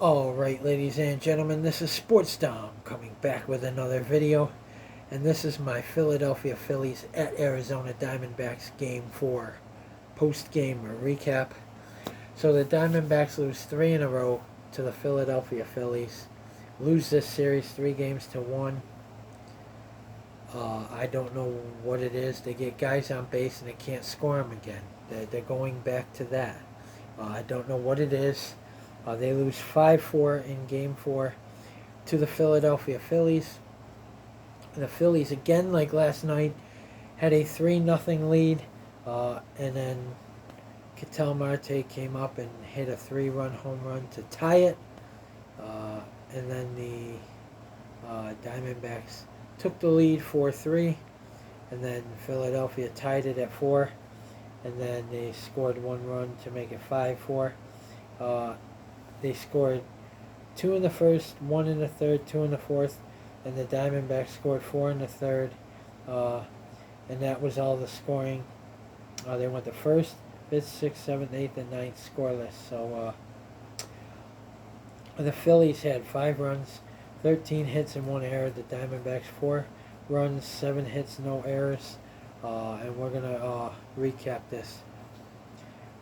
Alright, ladies and gentlemen, this is Sports Dom coming back with another video. And this is my Philadelphia Phillies at Arizona Diamondbacks Game 4 post-game recap. So the Diamondbacks lose 3 in a row to the Philadelphia Phillies. Lose this series 3-1. I don't know what it is. They get guys on base and they can't score them again. They're going back to that. I don't know what it is. They lose 5-4 in Game 4 to the Philadelphia Phillies. The Phillies, again like last night, had a 3-0 lead. And then Ketel Marte came up and hit a 3-run home run to tie it. And then the Diamondbacks took the lead 4-3. And then Philadelphia tied it at 4. And then they scored 1 run to make it 5-4. They scored 2 in the first, 1 in the third, 2 in the fourth, and the Diamondbacks scored 4 in the third, and that was all the scoring. They went the first, 5th, 6th, 7th, 8th, and 9th scoreless. So the Phillies had 5 runs, 13 hits, and 1 error. The Diamondbacks 4 runs, 7 hits, no errors, and we're going to recap this.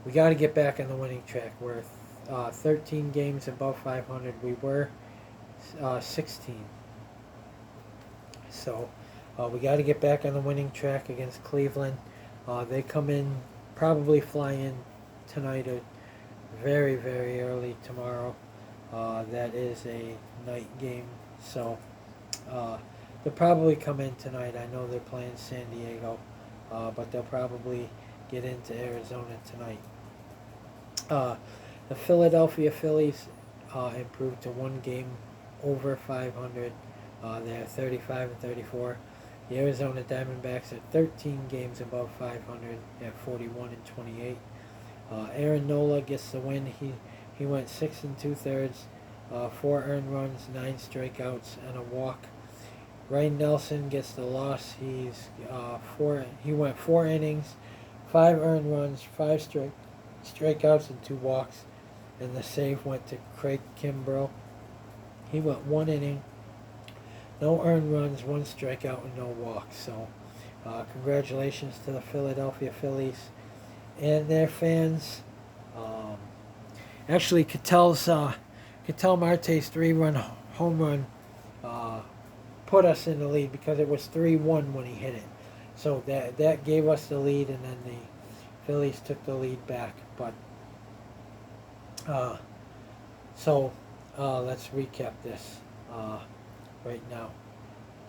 We got to get back on the winning track. We're 13 games above 500. We were 16. So we got to get back on the winning track against Cleveland. They come in, probably fly in tonight or very, very early tomorrow. That is a night game. So they'll probably come in tonight. I know they're playing San Diego, but they'll probably get into Arizona tonight. The Philadelphia Phillies improved to 1 game over 500. They're 35-34. The Arizona Diamondbacks are 13 games above 500 at 41-28. Aaron Nola gets the win. He went 6 2/3, 4 earned runs, 9 strikeouts, and a walk. Ryan Nelson gets the loss. He went 4 innings, 5 earned runs, 5 strikeouts, and 2 walks. And the save went to Craig Kimbrell. He went 1 inning, no earned runs, 1 strikeout, and no walks. So congratulations to the Philadelphia Phillies and their fans. Actually, Ketel Marte's 3-run home run put us in the lead because it was 3-1 when he hit it. So that gave us the lead, and then the Phillies took the lead back. But let's recap this right now.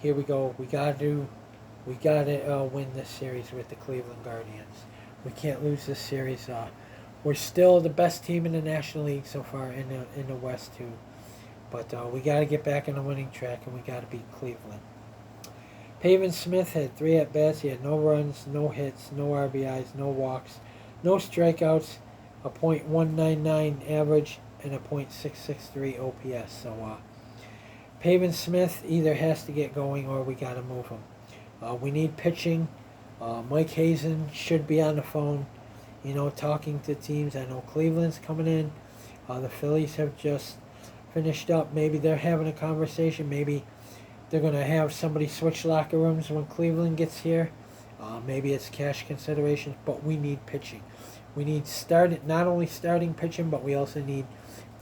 Here we go. We gotta win this series with the Cleveland Guardians. We can't lose this series. We're still the best team in the National League so far in the West too. But we gotta get back on the winning track, and we gotta beat Cleveland. Pavin Smith had 3 at-bats. He had no runs, no hits, no RBIs, no walks, no strikeouts, a .199 average, and a .663 OPS. So Pavin Smith either has to get going or we got to move him. We need pitching. Mike Hazen should be on the phone, talking to teams. I know Cleveland's coming in. The Phillies have just finished up. Maybe they're having a conversation. Maybe they're going to have somebody switch locker rooms when Cleveland gets here. Maybe it's cash considerations, but we need pitching. We need not only starting pitching, but we also need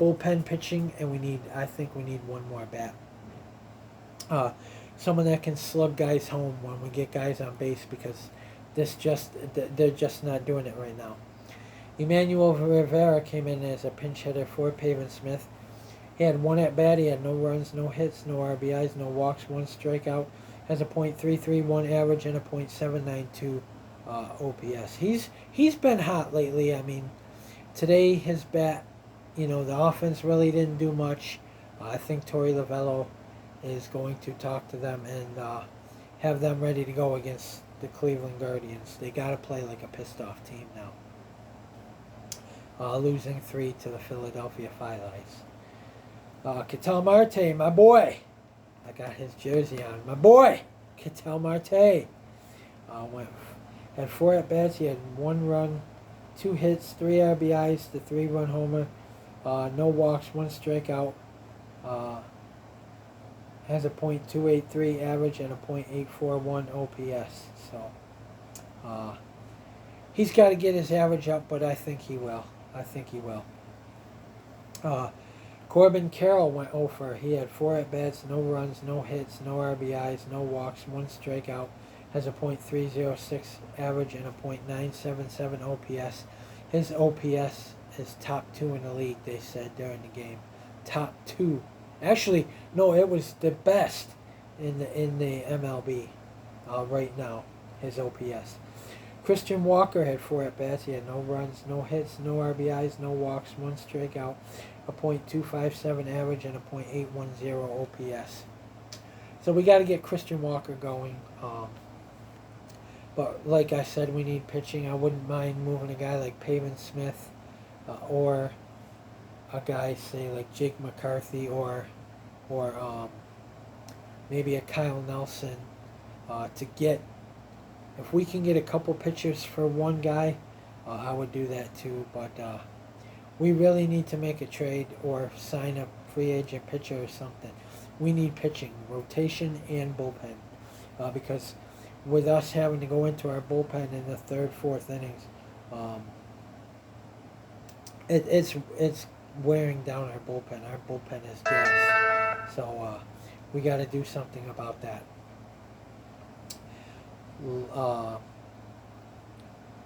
bullpen pitching, and I think we need 1 more bat. Someone that can slug guys home when we get guys on base, because they're just not doing it right now. Emmanuel Rivera came in as a pinch hitter for Pavin Smith. He had 1 at bat. He had no runs, no hits, no RBIs, no walks, 1 strikeout. Has a .331 average and a .792 OPS. He's been hot lately. I mean, today his bat, the offense really didn't do much. I think Torey Lovello is going to talk to them and have them ready to go against the Cleveland Guardians. They got to play like a pissed off team now. Losing 3 to the Philadelphia Phillies. Ketel Marte, my boy. I got his jersey on. My boy, Ketel Marte. Had 4 at-bats. He had 1 run, 2 hits, 3 RBIs, the 3-run homer, no walks, 1 strikeout. Has a .283 average and a .841 OPS. So he's got to get his average up, but I think he will. Corbin Carroll went over. He had 4 at-bats, no runs, no hits, no RBIs, no walks, 1 strikeout. Has a .306 average and a .977 OPS. His OPS is top 2 in the league, they said during the game. Top 2. Actually, no, it was the best in the MLB right now, his OPS. Christian Walker had 4 at-bats. He had no runs, no hits, no RBIs, no walks, 1 strikeout, a .257 average, and a .810 OPS. So we got to get Christian Walker going. But like I said, we need pitching. I wouldn't mind moving a guy like Pavin Smith or a guy, say, like Jake McCarthy or maybe a Kyle Nelson to get. If we can get a couple pitchers for one guy, I would do that too. But we really need to make a trade or sign a free agent pitcher or something. We need pitching, rotation, and bullpen. Because with us having to go into our bullpen in the 3rd, 4th innings, it's wearing down our bullpen. Our bullpen is gas. So we got to do something about that.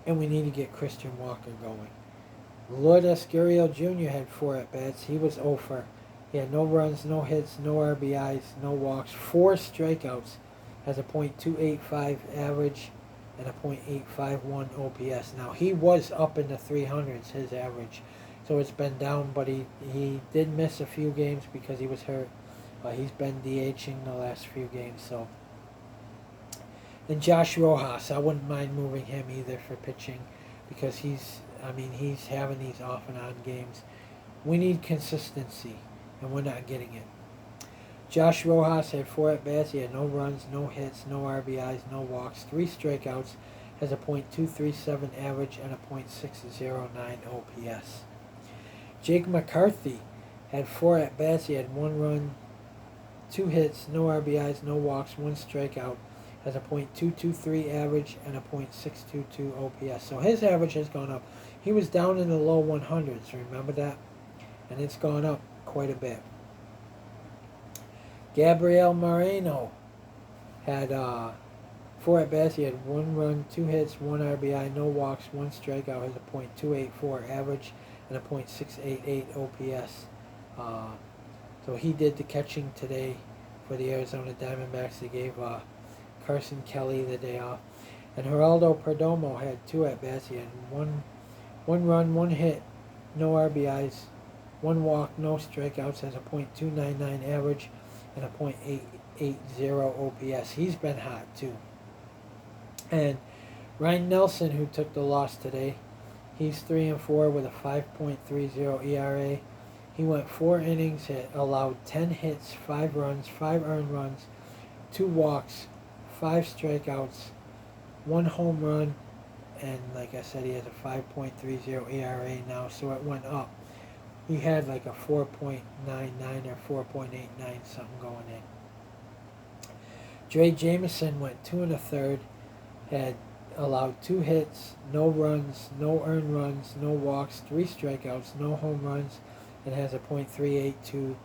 And we need to get Christian Walker going. Lloyd Escurial Jr. had 4 at-bats. He was 0 for. He had no runs, no hits, no RBIs, no walks, 4 strikeouts. Has a .285 average and a .851 OPS. Now, he was up in the 300s, his average. So it's been down, but he did miss a few games because he was hurt. He's been DHing the last few games, so. And Josh Rojas, I wouldn't mind moving him either for pitching because he's having these off and on games. We need consistency, and we're not getting it. Josh Rojas had 4 at-bats. He had no runs, no hits, no RBIs, no walks, 3 strikeouts, has a .237 average and a .609 OPS. Jake McCarthy had 4 at-bats. He had 1 run, 2 hits, no RBIs, no walks, 1 strikeout, has a .223 average and a .622 OPS. So his average has gone up. He was down in the low 100s, remember that? And it's gone up quite a bit. Gabriel Moreno had 4 at-bats. He had 1 run, 2 hits, 1 RBI, no walks, 1 strikeout, has a .284 average and a .688 OPS. So he did the catching today for the Arizona Diamondbacks. They gave Carson Kelly the day off. And Geraldo Perdomo had 2 at-bats. He had one run, 1 hit, no RBIs, 1 walk, no strikeouts, has a .299 average and a .880 OPS. He's been hot too. And Ryan Nelson, who took the loss today, he's 3-4 with a 5.30 ERA. He went 4 innings, allowed 10 hits, 5 runs, 5 earned runs, 2 walks, 5 strikeouts, 1 home run, and like I said, he has a 5.30 ERA now, so it went up. He had like a 4.99 or 4.89 something going in. Dre Jameson went 2 1/3, had allowed 2 hits, no runs, no earned runs, no walks, 3 strikeouts, no home runs, and has a .382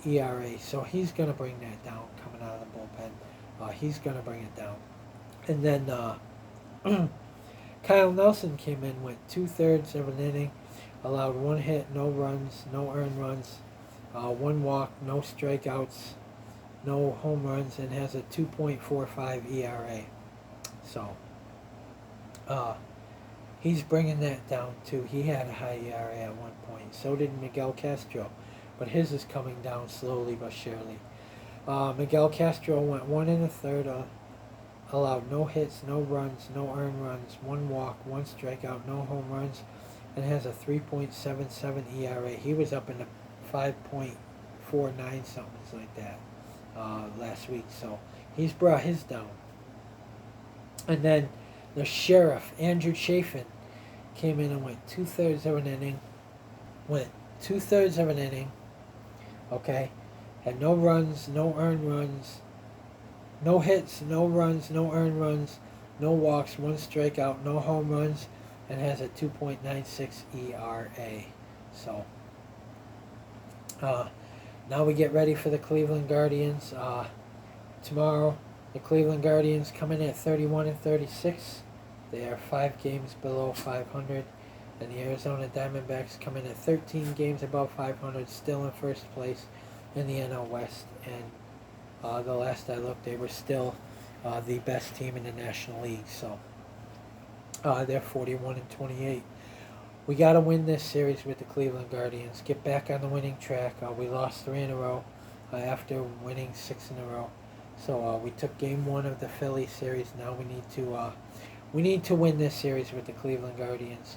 ERA. So he's going to bring that down coming out of the bullpen. He's going to bring it down. And then Kyle Nelson came in, went 2/3 of an inning, allowed 1 hit, no runs, no earned runs, 1 walk, no strikeouts, no home runs, and has a 2.45 ERA. So he's bringing that down too. He had a high ERA at one point. So did Miguel Castro, but his is coming down slowly but surely. Miguel Castro went 1 1/3, allowed no hits, no runs, no earned runs, 1 walk, 1 strikeout, no home runs, and has a 3.77 ERA. He was up in the 5.49 something like that last week. So he's brought his down. And then the sheriff, Andrew Chafin, came in and went 2/3 of an inning, went 2/3 of an inning. Okay, had no runs, no earned runs, no hits, no runs, no earned runs, no walks, one strikeout, no home runs, and has a 2.96 ERA. So now we get ready for the Cleveland Guardians. Tomorrow, the Cleveland Guardians come in at 31-36. They are 5 games below 500. And the Arizona Diamondbacks come in at 13 games above 500, still in first place in the NL West. And the last I looked, they were still the best team in the National League. So they're 41-28. We got to win this series with the Cleveland Guardians. Get back on the winning track. We lost 3 in a row after winning 6 in a row. So we took Game 1 of the Phillies series. Now we need to win this series with the Cleveland Guardians.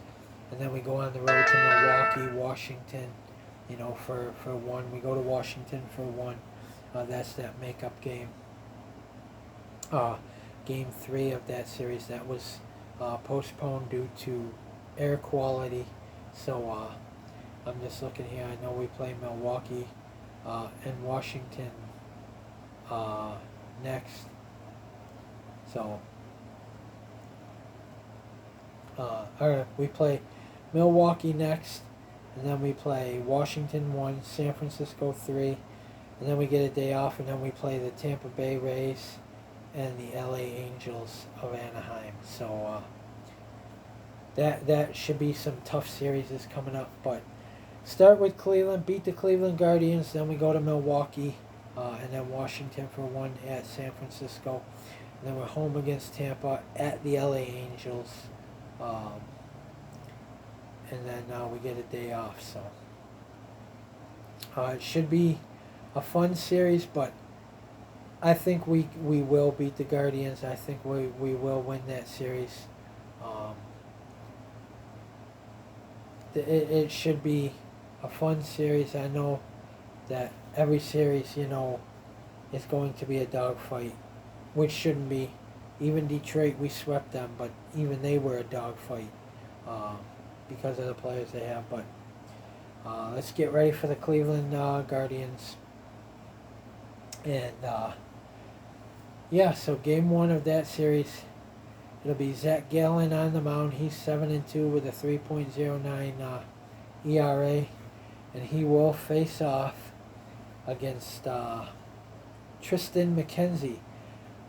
And then we go on the road to Milwaukee, Washington, for one. We go to Washington for one. That's that makeup game. Game 3 of that series, that was postponed due to air quality. So I'm just looking here. I know we play Milwaukee and Washington next. So we play Milwaukee next, and then we play Washington 1, San Francisco 3, and then we get a day off, and then we play the Tampa Bay Rays and the LA Angels of Anaheim. So that should be some tough series coming up. But start with Cleveland, beat the Cleveland Guardians, then we go to Milwaukee, and then Washington for one at San Francisco, and then we're home against Tampa at the LA Angels. And then we get a day off. So it should be a fun series, but I think we will beat the Guardians. I think we will win that series. It should be a fun series. I know that every series, is going to be a dogfight, which shouldn't be. Even Detroit, we swept them, but even they were a dogfight because of the players they have. But let's get ready for the Cleveland Guardians. And so Game 1 of that series, it'll be Zach Gallen on the mound. He's 7-2 with a 3.09 ERA, and he will face off against Tristan McKenzie,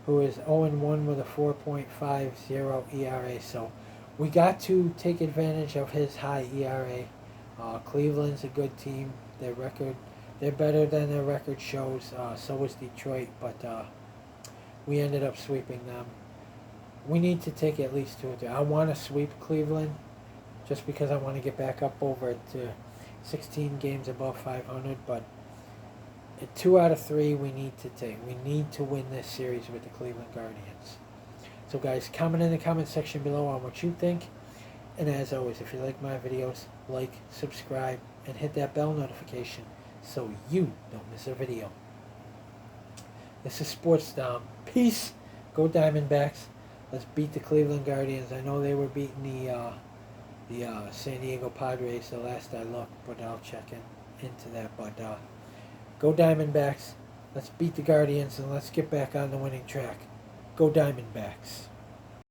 who is 0-1 with a 4.50 ERA. So we got to take advantage of his high ERA. Cleveland's a good team. They're better than their record shows. So was Detroit, but we ended up sweeping them. We need to take at least 2 or 3. I want to sweep Cleveland just because I want to get back up over to 16 games above 500, but 2 out of 3 we need to take. We need to win this series with the Cleveland Guardians. So guys, comment in the comment section below on what you think. And as always, if you like my videos, like, subscribe, and hit that bell notification so you don't miss a video. This is Sports Dom. Peace. Go Diamondbacks. Let's beat the Cleveland Guardians. I know they were beating the San Diego Padres the last I looked, but I'll check into that. But go Diamondbacks. Let's beat the Guardians and let's get back on the winning track. Go Diamondbacks.